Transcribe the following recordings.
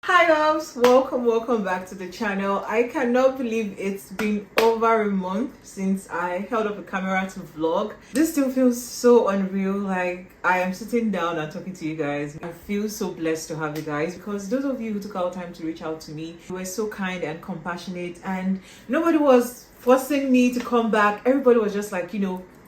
Hi loves, welcome back to the channel. I cannot believe it's been over a month since I held up a camera to vlog. This still feels so unreal, like I am sitting down and talking to you guys. I feel so blessed to have you guys because those of you who took out time to reach out to me were so kind and compassionate, and nobody was forcing me to come back. Everybody was just like,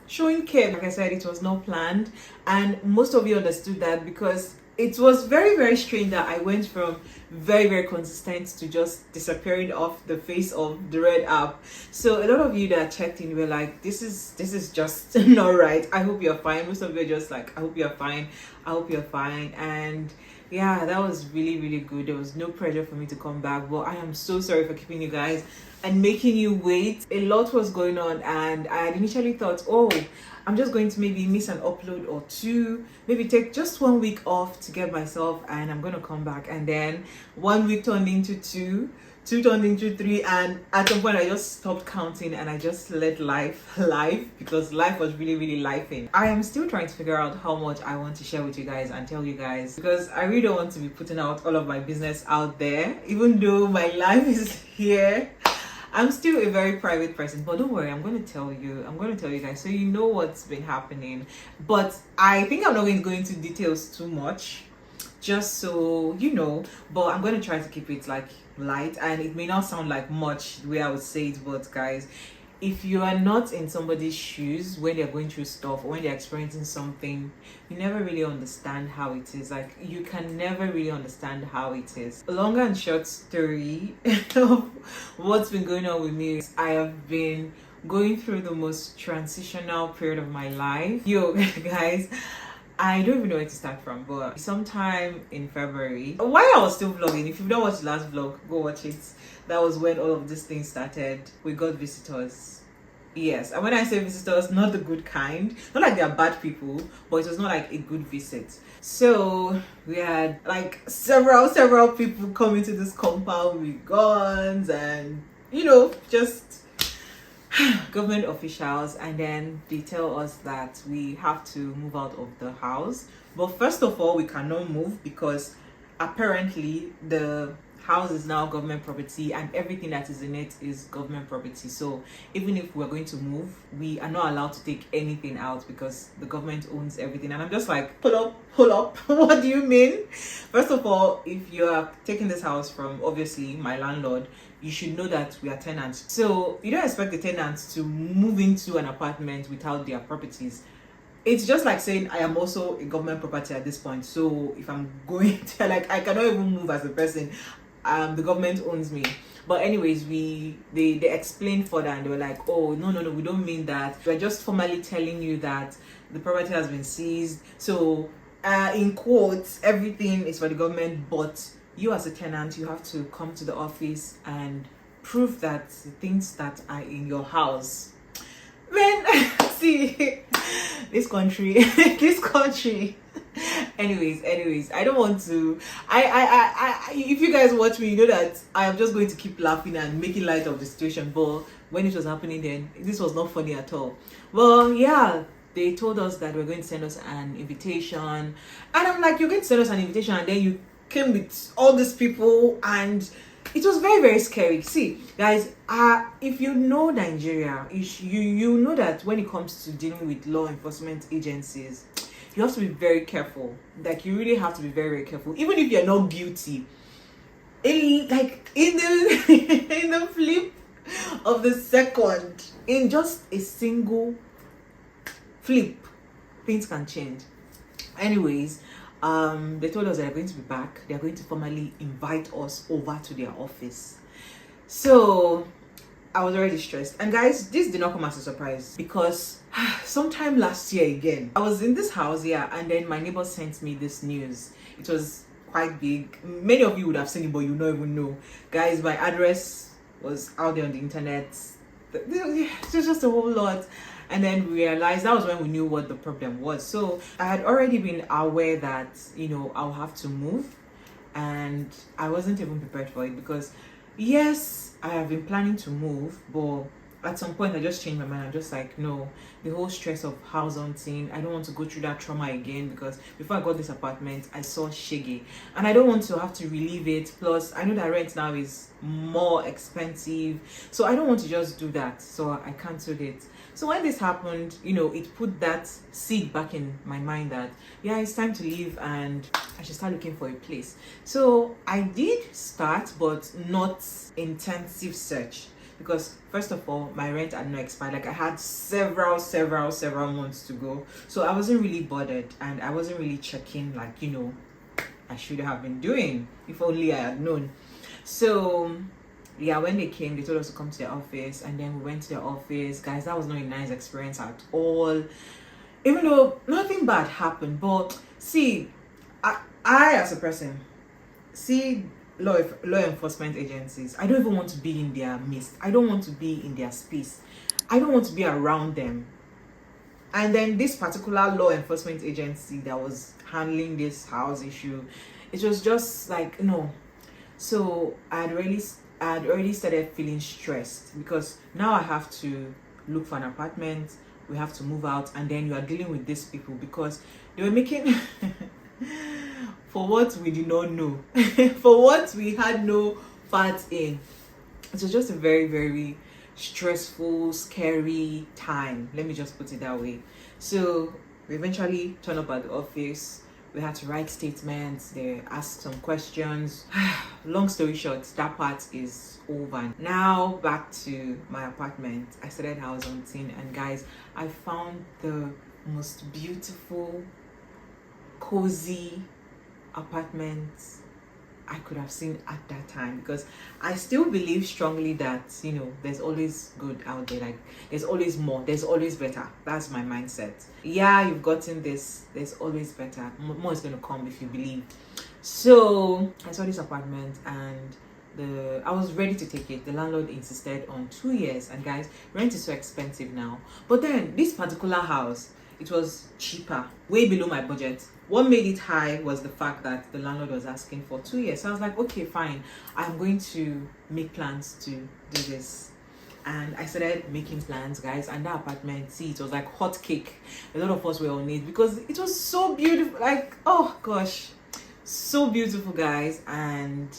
showing care. Like I said, it was not planned, and most of you understood that because it was very, very strange that I went from very, very consistent to just disappearing off the face of the red app. So a lot of you that checked in were like, this is just not right. I hope you're fine. Most of you are just like, I hope you're fine. I hope you're fine. And yeah, that was really, really good. There was no pressure for me to come back, but I am so sorry for keeping you guys and making you wait. A lot was going on, and I had initially thought, oh, I'm just going to maybe miss an upload or two, maybe take just 1 week off to get myself, and I'm gonna come back. And then 1 week turned into two turned into three, and at some point I just stopped counting and I just let life because life was really, really lifing. I am still trying to figure out how much I want to share with you guys and tell you guys, because I really don't want to be putting out all of my business out there, even though my life is here. I'm still a very private person, but don't worry, I'm going to tell you guys so you know what's been happening. But I think I'm not going to go into details too much, just so you know, but I'm going to try to keep it like light, and it may not sound like much the way I would say it, but guys, if you are not in somebody's shoes when they're going through stuff or when they're experiencing something, you never really understand how it is. Like, you can never really understand how it is. A longer and short story of what's been going on with me is I have been going through the most transitional period of my life. Yo, guys, I don't even know where to start from, but sometime in February, while I was still vlogging, if you've not watched the last vlog, go watch it. That was when all of these things started. We got visitors. Yes, and when I say visitors, not the good kind, not like they are bad people, but it was not like a good visit. So we had like several people coming to this compound with guns and just government officials, and then they tell us that we have to move out of the house. But first of all, we cannot move because apparently the house is now government property and everything that is in it is government property. So even if we're going to move, we are not allowed to take anything out because the government owns everything. And I'm just like, pull up. What do you mean? First of all, if you're taking this house from obviously my landlord, you should know that we are tenants. So you don't expect the tenants to move into an apartment without their properties. It's just like saying I am also a government property at this point. So if I'm going to, like, I cannot even move as a person. The government owns me. But anyways, they explained further and they were like, oh, no, we don't mean that. We're just formally telling you that the property has been seized. So in quotes, everything is for the government, but you as a tenant, you have to come to the office and prove that the things that are in your house. Man, see, this country. Anyways, I don't want to. I if you guys watch me, you know that I am just going to keep laughing and making light of the situation. But when it was happening, then this was not funny at all. Well, yeah, they told us that we're going to send us an invitation, and I'm like, you're going to send us an invitation, and then you came with all these people, and it was very scary. See, guys, if you know Nigeria, you know that when it comes to dealing with law enforcement agencies, you have to be very careful. Like, you really have to be very careful, even if you're not guilty. In the in the flip of the second, in just a single flip, things can change. Anyways, they told us they're going to be back. They're going to formally invite us over to their office. So I was already stressed. And guys, this did not come as a surprise because sometime last year again, I was in this house here, and then my neighbor sent me this news. It was quite big. Many of you would have seen it, but you don't even know. Guys, my address was out there on the internet. It was just a whole lot. And then we realized that was when we knew what the problem was. So I had already been aware that, I'll have to move. And I wasn't even prepared for it because, yes, I have been planning to move, but at some point I just changed my mind. I'm just like, no, the whole stress of house hunting, I don't want to go through that trauma again, because before I got this apartment, I saw shege, and I don't want to have to relive it. Plus, I know that rent now is more expensive, so I don't want to just do that. So I cancelled it. So when this happened, it put that seed back in my mind that, yeah, it's time to leave and I should start looking for a place. So I did start, but not intensive search, because first of all, my rent had not expired. Like, I had several months to go. So I wasn't really bothered, and I wasn't really checking like, I should have been doing, if only I had known. So yeah, when they came, they told us to come to their office, and then we went to their office. Guys, that was not a nice experience at all, even though nothing bad happened. But see, I as a person, see, law enforcement agencies, I don't even want to be in their midst. I don't want to be in their space. I don't want to be around them. And then this particular law enforcement agency that was handling this house issue, it was just like, no. So I had already started feeling stressed, because now I have to look for an apartment, we have to move out, and then you are dealing with these people because they were making for what we did not know, for what we had no part in. It was just a very stressful, scary time. Let me just put it that way. So we eventually turned up at the office. We had to write statements. They asked some questions. Long story short, that part is over. Now back to my apartment. I started house hunting, and guys, I found the most beautiful, cozy apartment I could have seen at that time, because I still believe strongly that there's always good out there. Like, there's always more, there's always better. That's my mindset. Yeah, you've gotten this, there's always better. More is going to come if you believe. So I saw this apartment, and I was ready to take it. The landlord insisted on 2 years, and guys, rent is so expensive now. But then this particular house, it was cheaper, way below my budget. What made it high was the fact that the landlord was asking for 2 years. So I was like, okay, fine, I'm going to make plans to do this. And I started making plans, guys, and that apartment, see, it was like hot cake. A lot of us were on it because it was so beautiful. Like, oh gosh, so beautiful, guys. And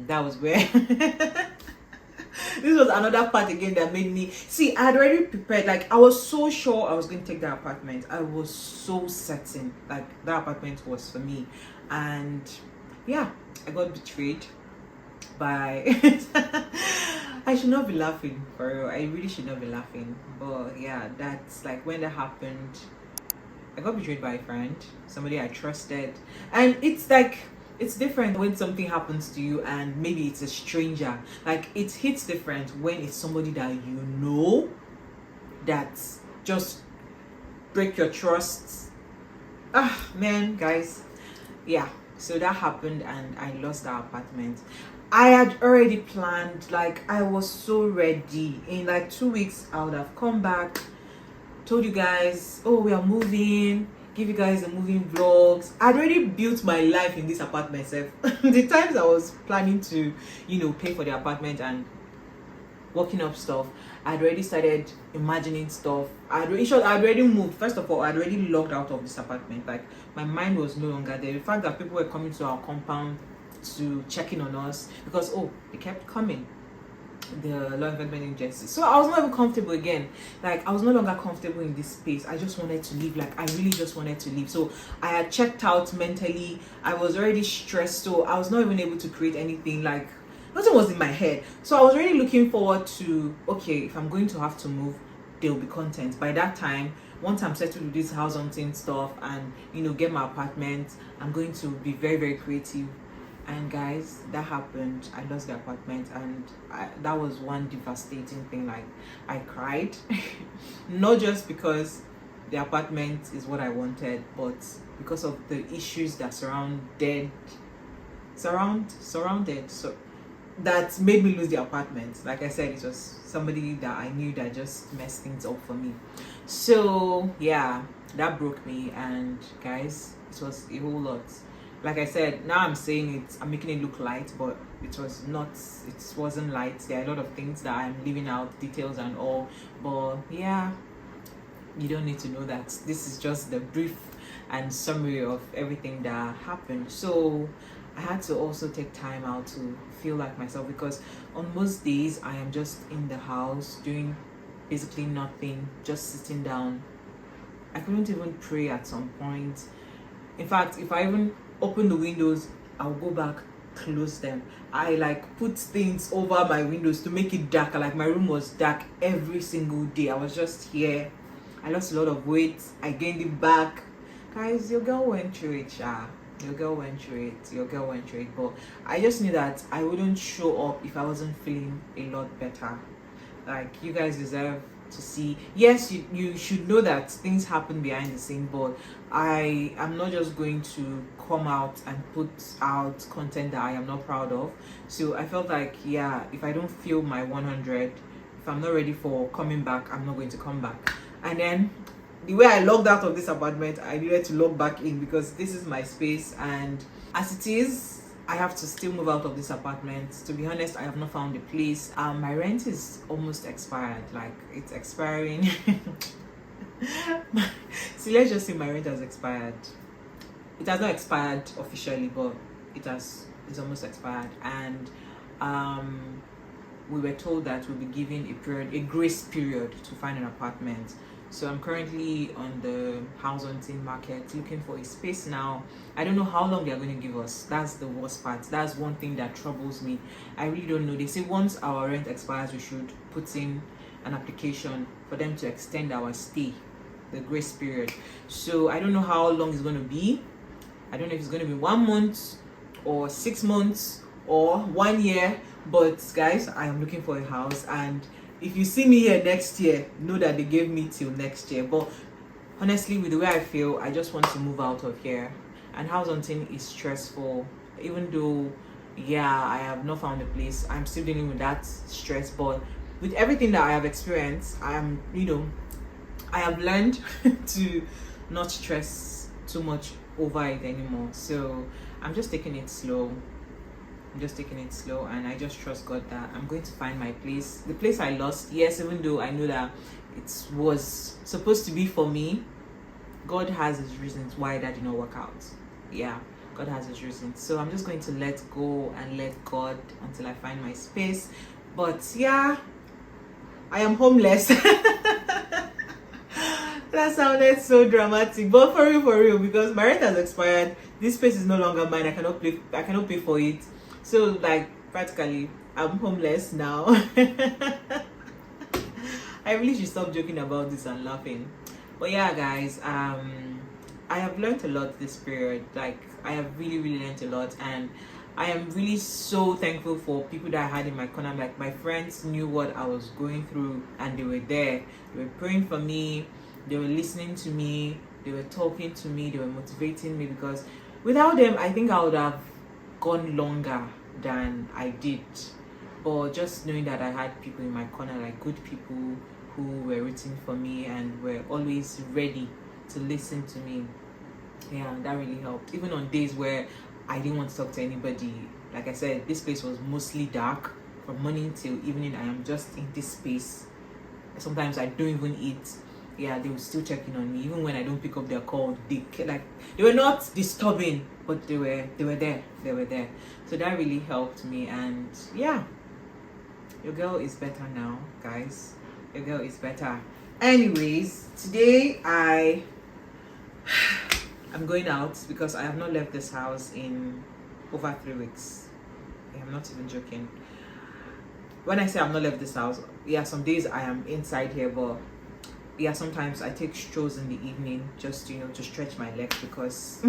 that was where this was another part again that made me see. I had already prepared. Like, I was so sure I was going to take that apartment. I was so certain like that apartment was for me. And yeah, I got betrayed by I should not be laughing, for real. I really should not be laughing. But yeah, that's like when that happened. I got betrayed by a friend, somebody I trusted. And it's like, it's different when something happens to you and maybe it's a stranger. Like, it hits different when it's somebody that you know, that's just break your trust. Man, guys. Yeah, so that happened and I lost that apartment. I had already planned, like, I was so ready. In like 2 weeks, I would have come back, told you guys, oh, we are moving, give you guys the moving vlogs. I'd already built my life in this apartment myself. The times I was planning to, pay for the apartment and working up stuff, I'd already started imagining stuff. I'd already moved. First of all, I'd already logged out of this apartment. Like, my mind was no longer there. The fact that people were coming to our compound to check in on us because they kept coming, the law enforcement agency. So I was not even comfortable again. Like, I was no longer comfortable in this space. I just wanted to leave. Like, I really just wanted to leave. So I had checked out mentally. I was already stressed, so I was not even able to create anything. Like, nothing was in my head. So I was really looking forward to, okay, if I'm going to have to move, there'll be content. By that time, once I'm settled with this house hunting stuff and get my apartment, I'm going to be very, very creative. And guys, that happened. I lost the apartment, and that was one devastating thing. Like, I cried. Not just because the apartment is what I wanted, but because of the issues that surrounded, so that made me lose the apartment. Like I said, it was somebody that I knew that just messed things up for me. So yeah, that broke me. And guys, it was a whole lot. Like I said, now I'm saying it, I'm making it look light, but it wasn't light. There are a lot of things that I'm leaving out, details and all. But yeah, you don't need to know that. This is just the brief and summary of everything that happened. So I had to also take time out to feel like myself, because on most days I am just in the house doing basically nothing, just sitting down. I couldn't even pray at some point. In fact, if I even open the windows, I'll go back, close them. I like put things over my windows to make it darker. Like, my room was dark every single day. I was just here. I lost a lot of weight. I gained it back. Guys, your girl went through it, Your girl went through it. But I just knew that I wouldn't show up if I wasn't feeling a lot better. Like, you guys deserve to see. Yes, you should know that things happen behind the scene, but I am not just going to come out and put out content that I am not proud of. So I felt like, yeah, if I don't feel my 100, if I'm not ready for coming back, I'm not going to come back. And then the way I logged out of this apartment, I needed to log back in, because this is my space. And as it is, I have to still move out of this apartment. To be honest, I have not found a place. My rent is almost expired. Like, it's expiring. See, let's just say my rent has expired. It has not expired officially, but it's almost expired. And we were told that we'll be given a grace period to find an apartment. So I'm currently on the house hunting market looking for a space now. I don't know how long they're going to give us. That's the worst part. That's one thing that troubles me. I really don't know. They say once our rent expires, we should put in an application for them to extend our stay, the grace period. So I don't know how long it's going to be. I don't know if it's going to be 1 month or 6 months or 1 year. But guys, I am looking for a house, and if you see me here next year, know that they gave me till next year. But honestly, with the way I feel, I just want to move out of here. And house hunting is stressful. Even though yeah, I have not found a place. I'm still dealing with that stress, but with everything that I have experienced, I am, I have learned to not stress too much over it anymore. So I'm just taking it slow. I'm just taking it slow, and I just trust God that I'm going to find my place. The place I lost, yes, even though I know that it was supposed to be for me, God has his reasons why that did not work out. Yeah, God has his reasons. So I'm just going to let go and let God until I find my space. But yeah, I am homeless. That sounded so dramatic, but for real, because my rent has expired. This space is no longer mine. I cannot pay for it. So like practically, I'm homeless now. I really should stop joking about this and laughing. But yeah, guys, I have learned a lot this period. Like I have really learned a lot, and I am really so thankful for people that I had in my corner. Like my friends knew what I was going through, and they were there. They were praying for me. They were listening to me. They were talking to me. They were motivating me, because without them, I think I would have gone longer than I did. But just knowing that I had people in my corner, like good people who were rooting for me and were always ready to listen to me, yeah, that really helped. Even on days where I didn't want to talk to anybody, like I said, this place was mostly dark from morning till evening. I am just in this space. Sometimes I don't even eat. Yeah, they will still check in on me even when I don't pick up their call. They were not disturbing, but they were there. So that really helped me, and yeah, your girl is better now, guys. Your girl is better. Anyways, today I'm going out because I have not left this house in over 3 weeks. I'm not even joking. When I say I've not left this house, yeah, some days I am inside here, but yeah, sometimes I take strolls in the evening just to stretch my legs, because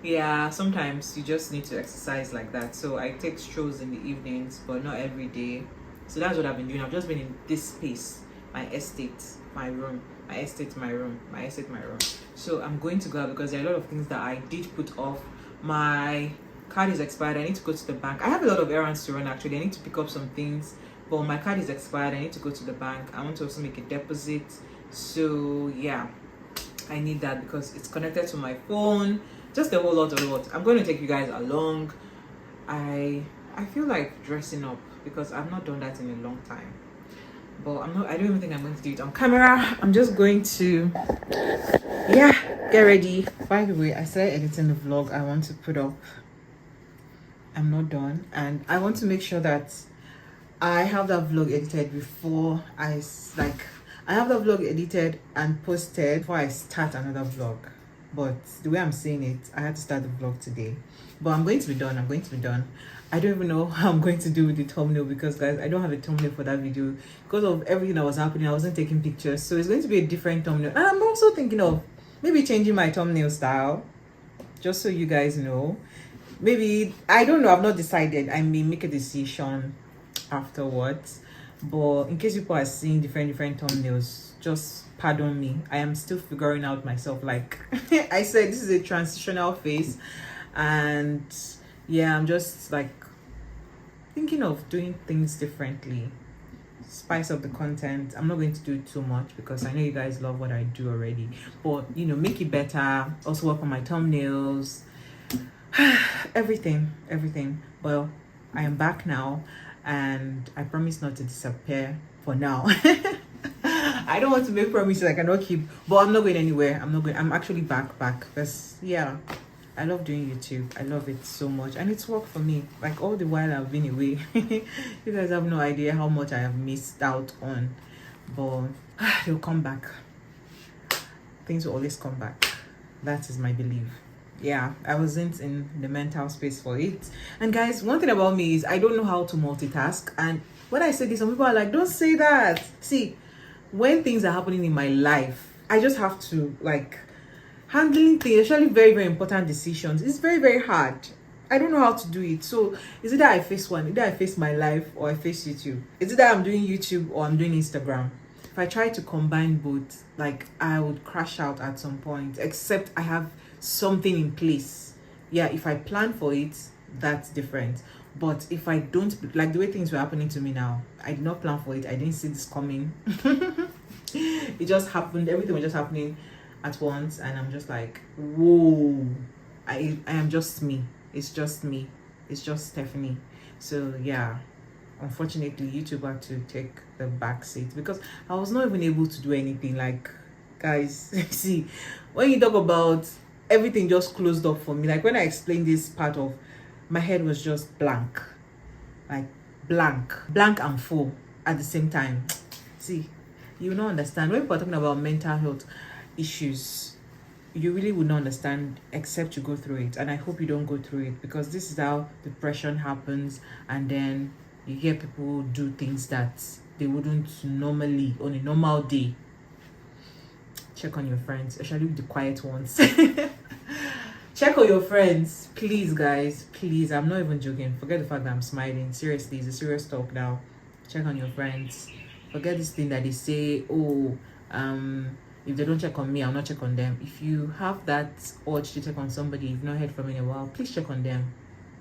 yeah, sometimes you just need to exercise like that. So I take strolls in the evenings, but not every day. So that's what I've been doing. I've just been in this space, my estate, my room, my estate, my room, my estate, my room. So I'm going to go out because there are a lot of things that I did put off. My card is expired. I need to go to the bank. I have a lot of errands to run actually. I need to pick up some things, but my card is expired. I need to go to the bank. I want to also make a deposit. So yeah, I need that because it's connected to my phone. Just a whole lot. I'm going to take you guys along. I feel like dressing up because I've not done that in a long time. But I don't even think I'm going to do it on camera. I'm just going to get ready. By the way, I started editing the vlog I want to put up. I'm not done, and I want to make sure that I have that vlog edited before I have that vlog edited and posted before I start another vlog. But the way I'm saying it, I had to start the vlog today. But I'm going to be done. I don't even know how I'm going to do with the thumbnail, because guys, I don't have a thumbnail for that video because of everything that was happening. I wasn't taking pictures, so it's going to be a different thumbnail. And I'm also thinking of maybe changing my thumbnail style, just so you guys know. Maybe, I don't know, I've not decided. I may make a decision afterwards, but in case people are seeing different thumbnails, just pardon me. I am still figuring out myself. Like I said, this is a transitional phase, and yeah, I'm just like thinking of doing things differently, spice up the content. I'm not going to do too much because I know you guys love what I do already, but make it better. Also work on my thumbnails. everything. Well, I am back now, and I promise not to disappear for now. I don't want to make promises I cannot keep, but I'm not going anywhere. I'm actually back because yeah, I love doing YouTube. I love it so much, and it's worked for me. Like all the while I've been away, you guys have no idea how much I have missed out on, but they'll come back. Things will always come back. That is my belief. Yeah, I wasn't in the mental space for it. And guys, one thing about me is I don't know how to multitask. And when I say this, some people are like, don't say that. See, when things are happening in my life, I just have to handling things, especially very important decisions. It's very hard. I don't know how to do it. So is it that I face one, either I face my life or I face YouTube. Is it that I'm doing YouTube or I'm doing Instagram? If I try to combine both, I would crash out at some point, except I have something in place. Yeah, if I plan for it, that's different. But if I don't, like the way things were happening to me now, I did not plan for it. I didn't see this coming. It just happened. Everything was just happening at once, and I'm just like, whoa, I am just me. It's just me. It's just Stephanie. So yeah, unfortunately YouTube had to take the back seat because I was not even able to do anything. Like, guys, see, when you talk about everything just closed up for me, like when I explained this part of, my head was just blank, like blank and full at the same time. See, you will not understand when people are talking about mental health issues. You really would not understand except you go through it, and I hope you don't go through it, because this is how depression happens. And then you hear people do things that they wouldn't normally on a normal day. Check on your friends, especially the quiet ones. Check on your friends, please, guys, please. I'm not even joking. Forget the fact that I'm smiling. Seriously, it's a serious talk now. Check on your friends. Forget this thing that they say, oh, if they don't check on me, I'll not check on them. If you have that urge to check on somebody you've not heard from in a while, please check on them.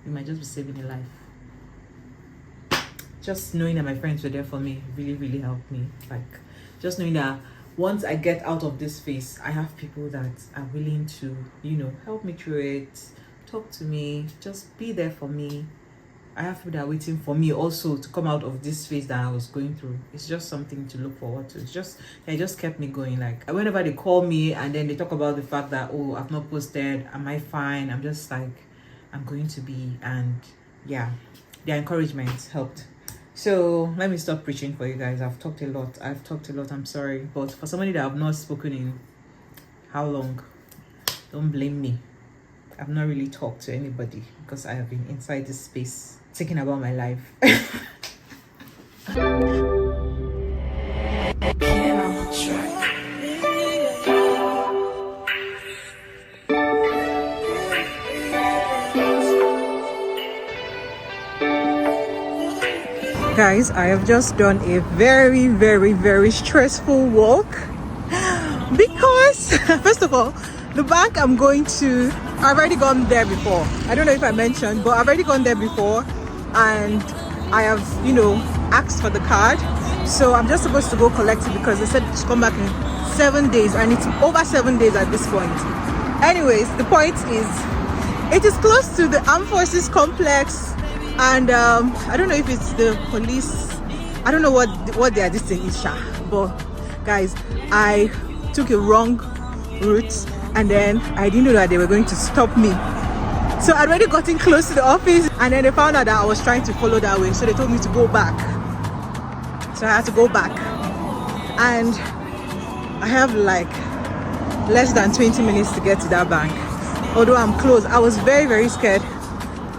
You might just be saving a life. Just knowing that my friends were there for me really, really helped me. Like, just knowing that once I get out of this phase, I have people that are willing to, you know, help me through it, talk to me, just be there for me. I have people that are waiting for me also to come out of this phase that I was going through. It's just something to look forward to. It's just, it just kept me going. Like, whenever they call me and then they talk about the fact that, oh, I've not posted, am I fine? I'm just like, I'm going to be. And yeah, their encouragement helped. So let me stop preaching for you guys. I've talked a lot. I'm sorry. But for somebody that I've not spoken in how long, don't blame me. I've not really talked to anybody because I have been inside this space thinking about my life. Guys, I have just done a very, very, very stressful walk because first of all, the bank I'm going to, I've already gone there before. I don't know if I mentioned, but I've already gone there before, and I have, you know, asked for the card. So I'm just supposed to go collect it because they said to come back in 7 days, and it's over 7 days at this point. Anyways, the point is, it is close to the Armed Forces complex, and I don't know if it's the police. I don't know what their this thing is, but guys, I took a wrong route, and then I didn't know that they were going to stop me. So I'd already gotten close to the office, and then they found out that I was trying to follow that way, so they told me to go back. So I had to go back, and I have like less than 20 minutes to get to that bank. Although I'm close, I was very, very scared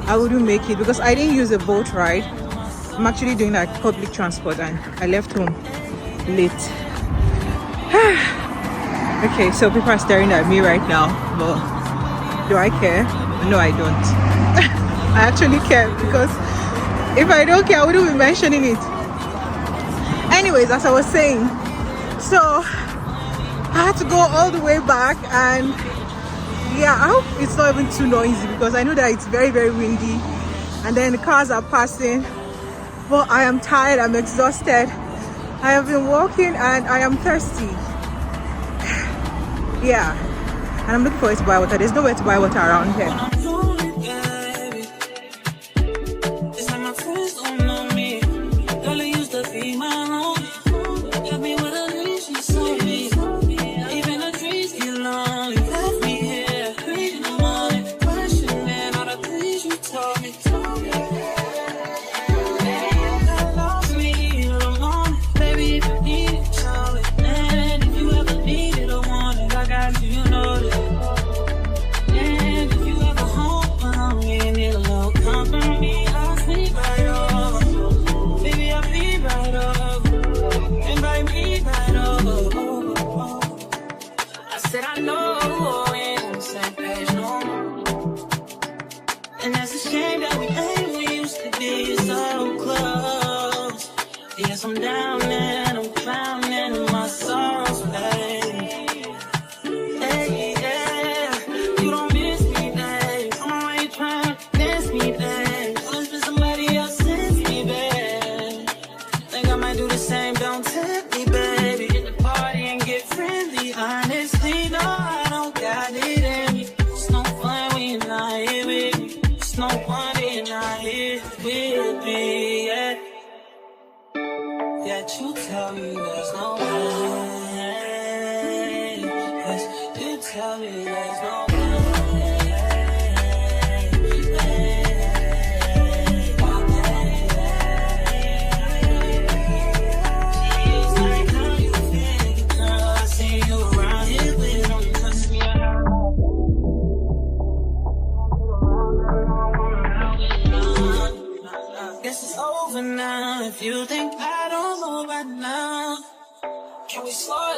I wouldn't make it because I didn't use a boat ride. I'm actually doing like public transport, and I left home late. Okay, so people are staring at me right now, but do I care? No, I don't. I actually care, because if I don't care, I wouldn't be mentioning it. Anyways, as I was saying, so I had to go all the way back, and yeah, I hope it's not even too noisy because I know that it's very, very windy, and then the cars are passing. But I am tired, I'm exhausted. I have been walking and I am thirsty. Yeah, and I'm looking forward to buy water. There's nowhere to buy water around here.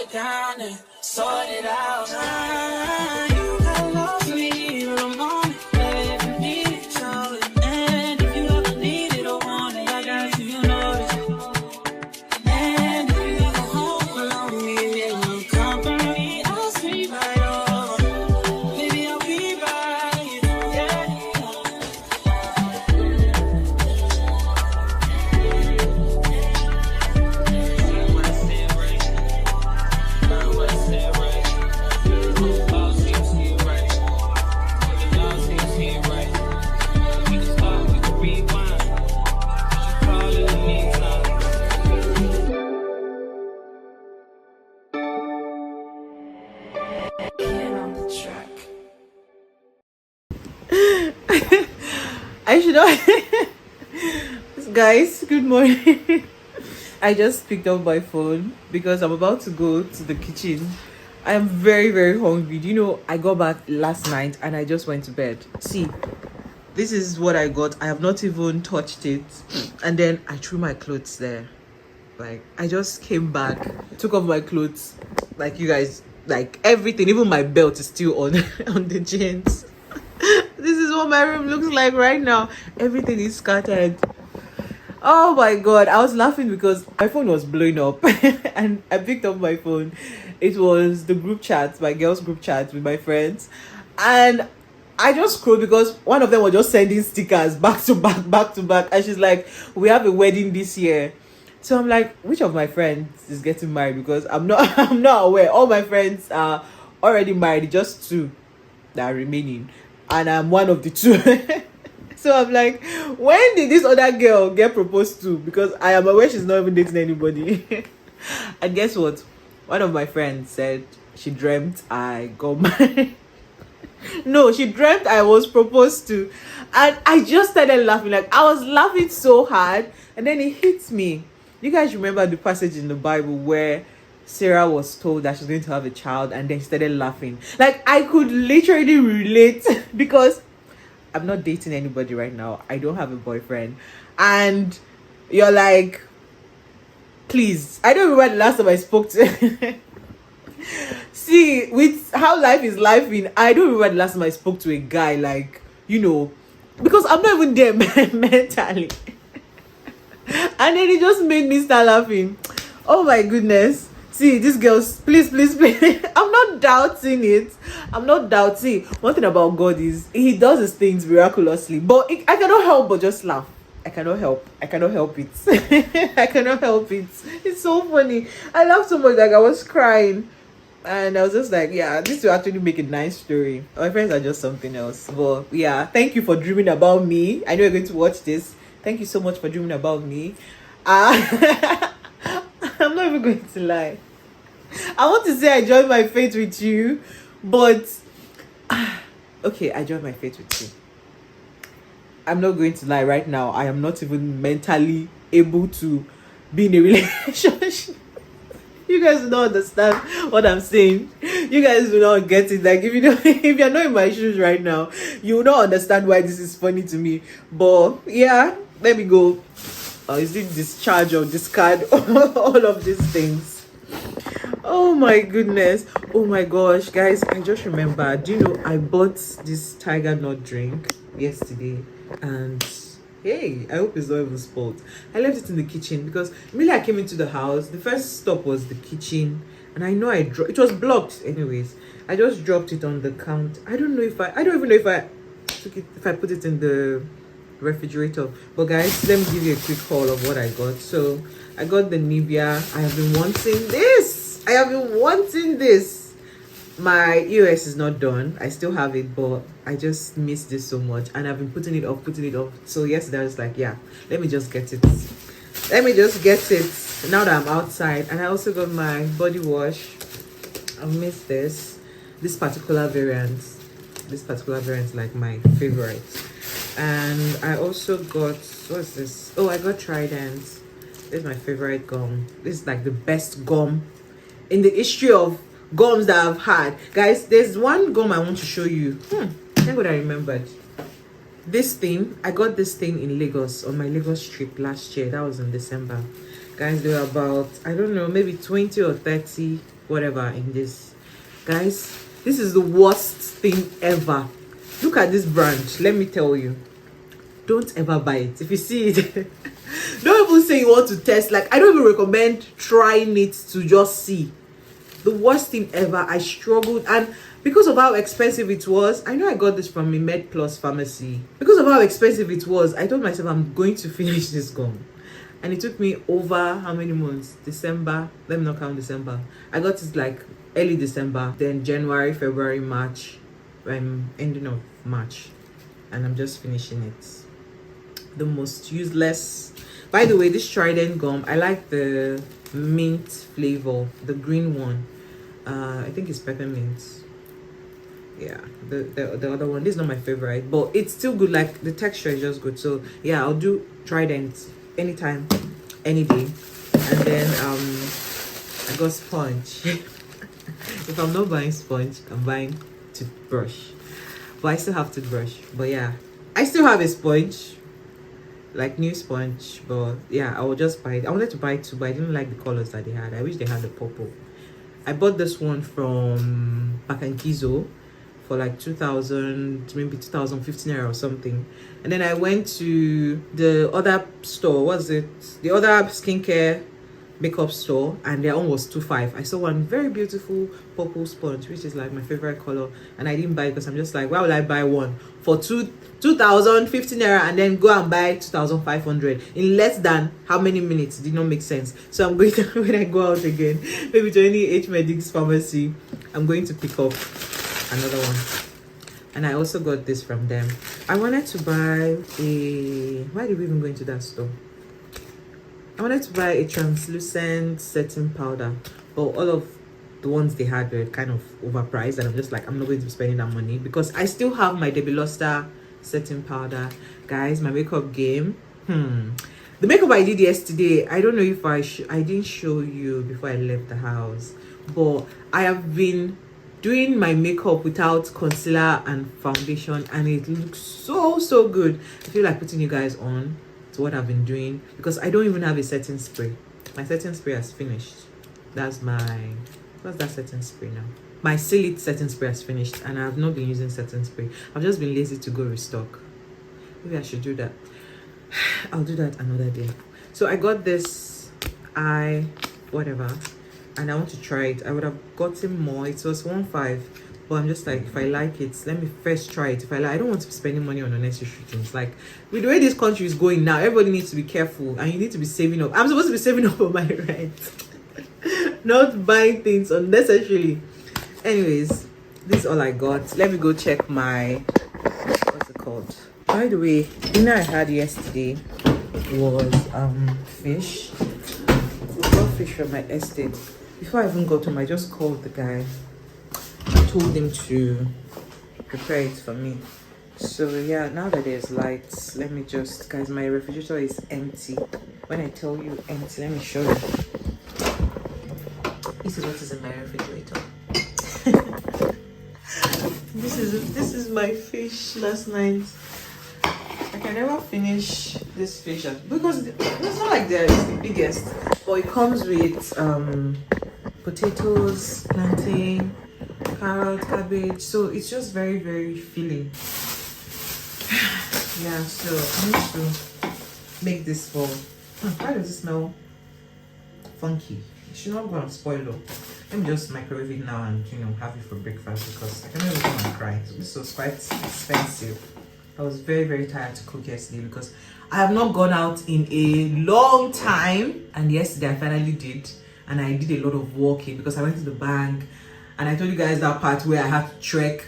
it down and sort it out. You got love for me in the morning, if you need it, show it. And if you ever need it or want it, I got you, you know it. And if you ever home alone, me, it will company. I'll sleep right over. Baby, I'll be right, yeah. I should not. Guys, good morning. I just picked up my phone because I'm about to go to the kitchen. I am very, very hungry. Do you know, I got back last night and I just went to bed. See, this is what I got. I have not even touched it. And then I threw my clothes there. Like, I just came back, took off my clothes. Like, you guys, like, everything, even my belt is still on, on the jeans. This is what my room looks like right now. Everything is scattered. Oh my god, I was laughing because my phone was blowing up and I picked up my phone. It was the group chat, my girls group chat with my friends, and I just scrolled because one of them was just sending stickers back to back, and she's like, we have a wedding this year. So I'm like, which of my friends is getting married? Because I'm not aware. All my friends are already married, just two that are remaining, and I'm one of the two. So I'm like, when did this other girl get proposed to? Because I am aware she's not even dating anybody. And guess what? One of my friends said she dreamt I got married. No, she dreamt I was proposed to. And I just started laughing. Like, I was laughing so hard. And then it hits me. You guys remember the passage in the Bible where Sarah was told that she's going to have a child, and then she started laughing? Like, I could literally relate because I'm not dating anybody right now. I don't have a boyfriend. And you're like, please. I don't remember the last time I spoke to See, with how life is lifing, I don't remember the last time I spoke to a guy, like, you know, because I'm not even there mentally. And then it just made me start laughing. Oh my goodness. See, these girls, please. I'm not doubting it. I'm not doubting. One thing about God is he does his things miraculously. But I cannot help but just laugh. I cannot help it. I cannot help it. It's so funny. I laughed so much, like I was crying. And I was just like, yeah, this will actually make a nice story. My friends are just something else. But yeah, thank you for dreaming about me. I know you're going to watch this. Thank you so much for dreaming about me. I'm not even going to lie. I want to say I joined my fate with you, but okay, I joined my fate with you. I'm not going to lie right now. I am not even mentally able to be in a relationship. You guys do not understand what I'm saying. You guys do not get it. Like, if you're not in my shoes right now, you will not understand why this is funny to me. But yeah, let me go. Is it discharge or discard? All of these things. Oh my goodness. Oh my gosh, guys, I just remember. Do you know I bought this tiger nut drink yesterday, and hey, I hope it's not even spoiled. I left it in the kitchen because immediately I came into the house, the first stop was the kitchen, and I know it was blocked anyways. I just dropped it on the counter. I don't even know if I took it, if I put it in the refrigerator. But guys, let me give you a quick haul of what I got. So I got the Nivea. I have been wanting this. My EOS is not done. I still have it, but I just miss this so much, and I've been putting it off. So yesterday I was like, yeah, let me just get it. Now that I'm outside. And I also got my body wash. I missed this particular variant. This particular variant is like my favorite. And I also got, what's this? Oh, I got Trident. This is my favorite gum. This is like the best gum in the history of gums that I've had. Guys, there's one gum I want to show you. Thank God I remembered. This thing, I got this thing in Lagos on my Lagos trip last year. That was in December. Guys, they were about, I don't know, maybe 20 or 30 whatever in this. Guys, this is the worst thing ever. Look at this branch. Let me tell you, don't ever buy it. If you see it, don't even say you want to test. Like, I don't even recommend trying it to just see. The worst thing ever. I struggled, and because of how expensive it was, I know I got this from a Med Plus pharmacy. Because of how expensive it was, I told myself I'm going to finish this gum. And it took me over how many months? December. Let me not count December. I got it like early December, then January, February, March. I'm ending of March, and I'm just finishing it. The most useless. By the way, this Trident gum, I like the mint flavor, the green one. I think it's peppermint. Yeah, the other one, this is not my favorite, but it's still good. Like, the texture is just good. So yeah, I'll do Trident anytime, any day. And then I got sponge. If I'm not buying sponge, I'm buying toothbrush, but I still have toothbrush. But yeah, I still have a sponge, like new sponge. But yeah, I will just buy it. I wanted to buy two, but I didn't like the colors that they had. I wish they had the purple. I bought this one from XOxO for like 2000, maybe 2015 or something. And then I went to the other store. What's it? The other skincare makeup store, and their own was 2.5. I saw one very beautiful purple sponge, which is like my favorite color, and I didn't buy it because I'm just like, why would I buy one for 2015 naira and then go and buy 2,500 in less than how many minutes? Did not make sense. So I'm going to, when I go out again, maybe to any H Medic's pharmacy, I'm going to pick up another one. And I also got this from them. I wanted to buy a, why did we even go into that store? I wanted to buy a translucent setting powder, but all of the ones they had were kind of overpriced, and I'm just like, I'm not going to be spending that money because I still have my Debbie Luster setting powder. Guys, my makeup game. The makeup I did yesterday, I don't know if I didn't show you before I left the house, but I have been doing my makeup without concealer and foundation, and it looks so good. I feel like putting you guys on to what I've been doing because I don't even have a setting spray. My setting spray has finished. That's my, what's that setting spray now? My Silite setting spray has finished, and I have not been using setting spray. I've just been lazy to go restock. Maybe I should do that. I'll do that another day. So I got this whatever, and I want to try it. I would have gotten more. It was 1.5, but I'm just like, if I like it, let me first try it. If I like, I don't want to be spending money on unnecessary things. Like, with the way this country is going now, everybody needs to be careful, and you need to be saving up. I'm supposed to be saving up for my rent, not buying things unnecessarily. Anyways, this is all I got. Let me go check my, what's it called? By the way, dinner I had yesterday was fish. We got fish from my estate. Before I even got home, I just called the guy. I told him to prepare it for me. So yeah, now that there's lights, let me just, guys, my refrigerator is empty. When I tell you empty, let me show you. This is what is in my refrigerator. This is my fish last night. I can never finish this fish because it's not like they're the biggest, but it comes with potatoes, plantain, carrot, cabbage, so it's just very filling. Yeah, so I need to make this for, why does it smell funky? It should not go and spoil though. Let me just microwave it now and, you know, have it for breakfast because I cannot even go and cry. So this was quite expensive. I was very tired to cook yesterday because I have not gone out in a long time, and yesterday I finally did, and I did a lot of walking because I went to the bank, and I told you guys that part where I had to trek,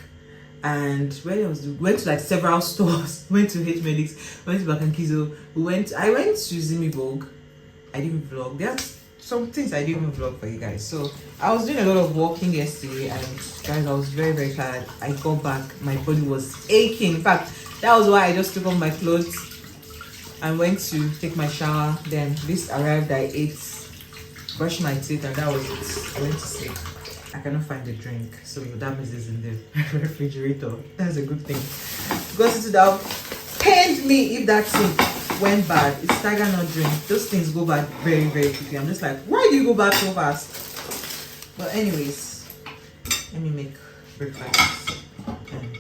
and where went to like several stores, went to H Medic's, went to XOxO, I went to Zimi Vogue. I didn't vlog. There's some things I didn't even vlog for you guys. So I was doing a lot of walking yesterday, and guys, I was very tired. I got back, my body was aching. In fact, that was why I just took off my clothes and went to take my shower. Then this arrived, I ate, brushed my teeth, and that was it. I went to sleep. I cannot find the drink, so that means it's in the refrigerator. That's a good thing because it would have pained me if that thing went bad. It's tiger not drink. Those things go bad very quickly. I'm just like, why do you go bad so fast? But anyways, let me make breakfast. And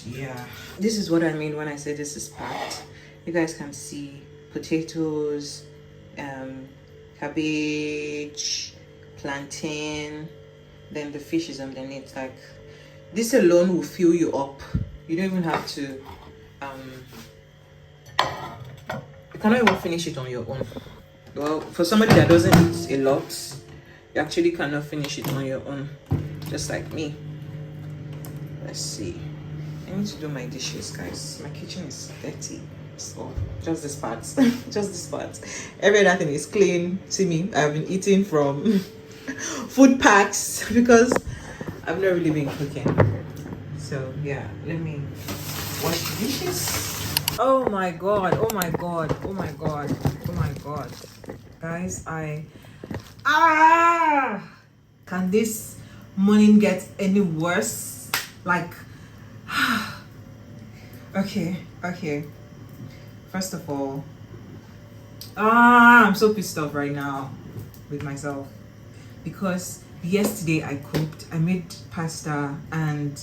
yeah, this is what I mean when I say this is packed. You guys can see potatoes, cabbage, plantain, then the fish is underneath. Like, this alone will fill you up. You don't even have to you cannot even finish it on your own. Well, for somebody that doesn't eat a lot, you actually cannot finish it on your own, just like me. Let's see, I need to do my dishes, guys. My kitchen is dirty. So just this part just this part. Every other thing is clean. See me, I've been eating from food packs because I've not really been cooking. So yeah, let me wash the dishes. Oh my god, oh my god, oh my god, oh my god, guys, can this morning get any worse? Like, okay, first of all, I'm so pissed off right now with myself because yesterday I cooked. I made pasta and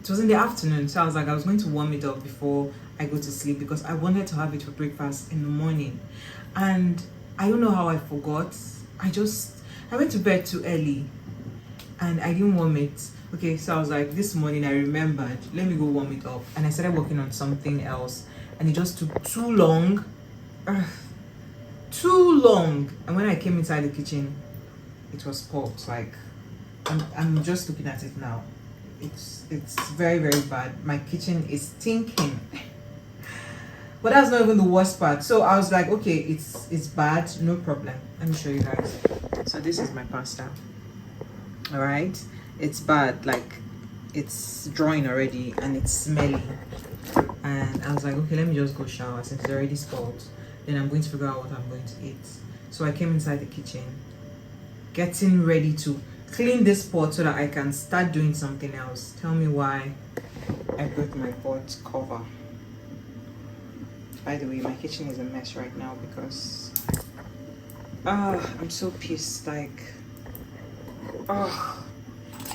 it was in the afternoon, so I was like, I was going to warm it up before I go to sleep because I wanted to have it for breakfast in the morning. And I don't know how I forgot. I went to bed too early and I didn't warm it. Okay, so I was like, this morning I remembered, let me go warm it up. And I started working on something else and it just took too long. Too long. And when I came inside the kitchen, it was spoiled. Like, I'm just looking at it now. It's very, very bad. My kitchen is stinking. But that's not even the worst part. So I was like, okay, it's bad, no problem. Let me show you guys. So this is my pasta. All right, it's bad, like it's drying already and it's smelly. And I was like, okay, let me just go shower since it's already spoiled. Then I'm going to figure out what I'm going to eat. So I came inside the kitchen, getting ready to clean this pot so that I can start doing something else. Tell me why I broke my pot cover. By the way, my kitchen is a mess right now because I'm so pissed. Like, I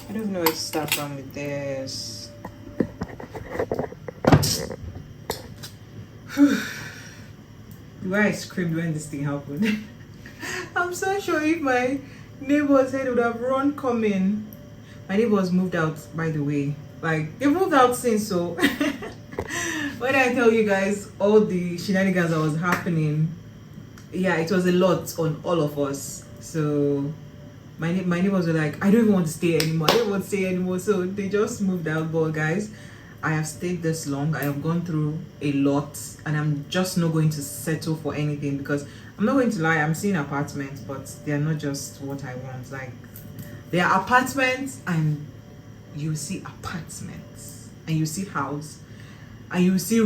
don't even know where to start from with this. The way I screamed when this thing happened. I'm so sure if my neighbor's head would have run coming. My neighbors moved out, by the way. Like, they moved out since, so when I tell you guys all the shenanigans that was happening, yeah, it was a lot on all of us. So my neighbors were like, I don't even want to stay anymore. I don't want to stay anymore. So they just moved out. But guys, I have stayed this long. I have gone through a lot and I'm just not going to settle for anything because I'm not going to lie, I'm seeing apartments, but they're not just what I want. Like, they are apartments and you see apartments and you see house and you see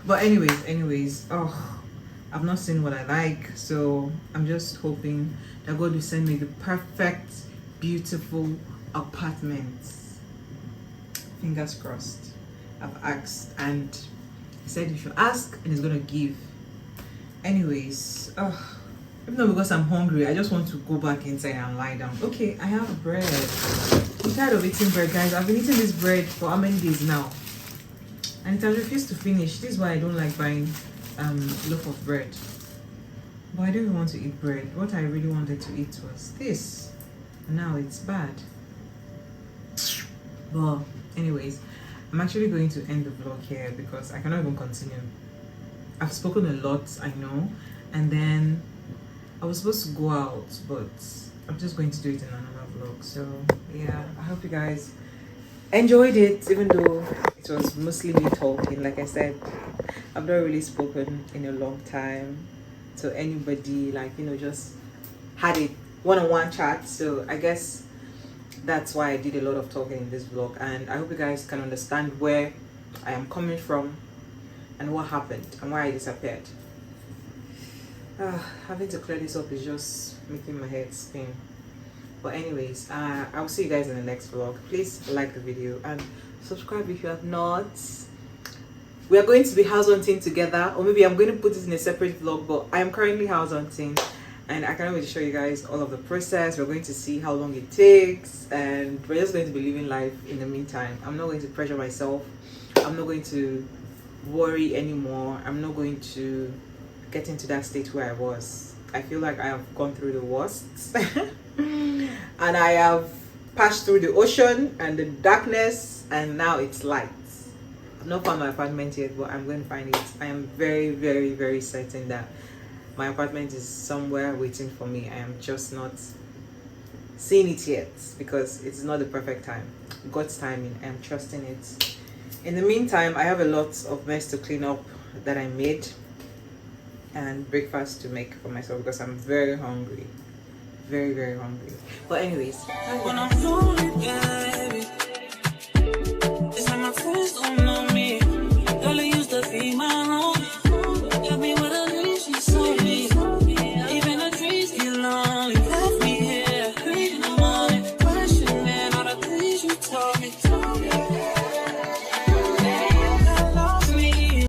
but anyways, I've not seen what I like, so I'm just hoping that God will send me the perfect, beautiful apartment. Fingers crossed. I've asked and he said you should ask and he's gonna give. Anyways, even though because I'm hungry, I just want to go back inside and lie down. Okay, I have bread. I'm tired of eating bread, guys. I've been eating this bread for how many days now? And it has refused to finish. This is why I don't like buying loaf of bread. But I don't even want to eat bread. What I really wanted to eat was this. And now it's bad. But anyways, I'm actually going to end the vlog here because I cannot even continue. I've spoken a lot, I know, and then I was supposed to go out, but I'm just going to do it in another vlog. So yeah, I hope you guys enjoyed it, even though it was mostly me talking. Like I said, I've not really spoken in a long time to anybody, like, you know, just had a one-on-one chat. So I guess that's why I did a lot of talking in this vlog, and I hope you guys can understand where I am coming from and what happened and why I disappeared. Having to clear this up is just making my head spin. But anyways, I'll see you guys in the next vlog. Please like the video and subscribe if you have not. We are going to be house hunting together, or maybe I'm going to put it in a separate vlog, but I am currently house hunting and I can't wait to show you guys all of the process. We're going to see how long it takes, and we're just going to be living life in the meantime. I'm not going to pressure myself. I'm not going to worry anymore. I'm not going to get into that state where I was. I feel like I have gone through the worst and I have passed through the ocean and the darkness, and now it's light. I've not found my apartment yet, but I'm going to find it. I am very, very, very certain that my apartment is somewhere waiting for me. I am just not seeing it yet because it's not the perfect time. God's timing, I am trusting it. In the meantime, I have a lot of mess to clean up that I made and breakfast to make for myself because I'm very hungry. Very, very hungry. But anyways, When I'm lonely, baby,